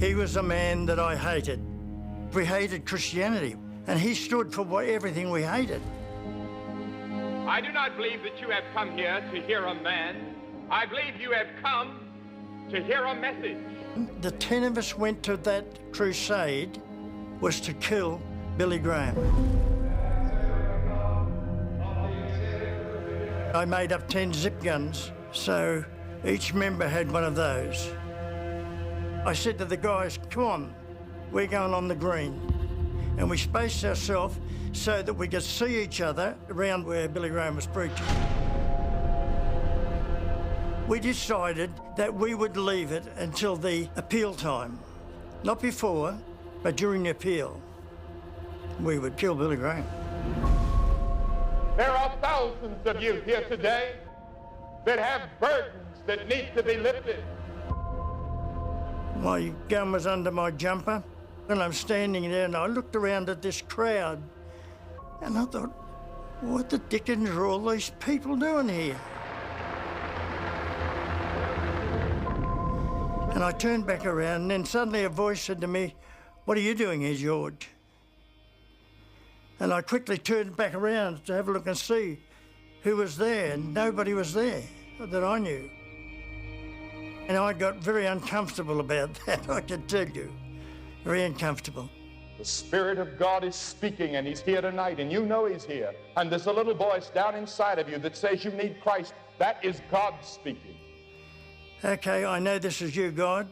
He was a man that I hated. We hated Christianity, and he stood for everything we hated. I do not believe that you have come here to hear a man. I believe you have come to hear a message. The 10 of us went to that crusade was to kill Billy Graham. I made up 10 zip guns, so each member had one of those. I said to the guys, come on, we're going on the green. And we spaced ourselves so that we could see each other around where Billy Graham was preaching. We decided that we would leave it until the appeal time. Not before, but during the appeal. We would kill Billy Graham. There are thousands of you here today that have burdens that need to be lifted. My gun was under my jumper, and I'm standing there, and I looked around at this crowd, and I thought, what the dickens are all these people doing here? And I turned back around, and then suddenly a voice said to me, what are you doing here, George? And I quickly turned back around to have a look and see who was there, and nobody was there that I knew. And I got very uncomfortable about that, I can tell you. Very uncomfortable. The Spirit of God is speaking, and He's here tonight, and you know He's here. And there's a little voice down inside of you that says you need Christ. That is God speaking. Okay, I know this is you, God.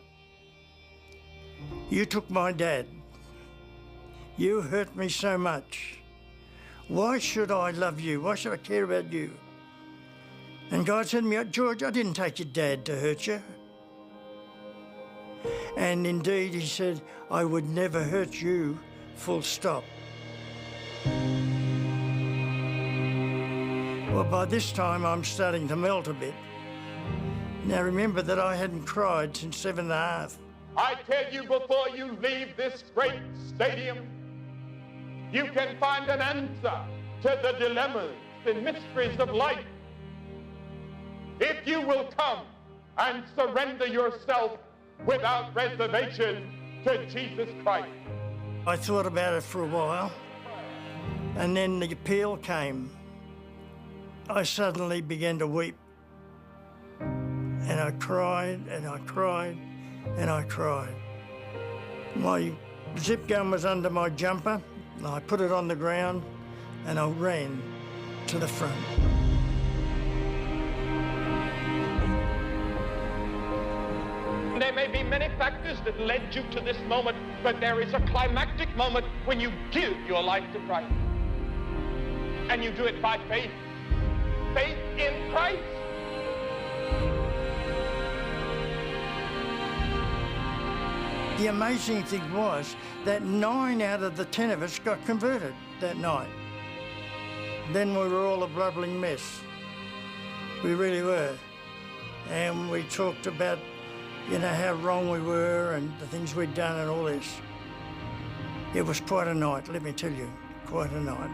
You took my dad. You hurt me so much. Why should I love you? Why should I care about you? And God said to me, George, I didn't take your dad to hurt you. And indeed, he said, I would never hurt you, full stop. Well, by this time, I'm starting to melt a bit. Now, remember that I hadn't cried since 7.5. I tell you, before you leave this great stadium, you can find an answer to the dilemmas and mysteries of life. If you will come and surrender yourself without reservation to Jesus Christ. I thought about it for a while, and then the appeal came. I suddenly began to weep. And I cried, and I cried, and I cried. My zip gun was under my jumper, and I put it on the ground, and I ran to the front. There may be many factors that led you to this moment, but there is a climactic moment when you give your life to Christ. And you do it by faith. Faith in Christ. The amazing thing was that 9 out of the 10 of us got converted that night. Then we were all a blubbering mess. We really were. And we talked about, you know, how wrong we were and the things we'd done and all this. It was quite a night, let me tell you, quite a night.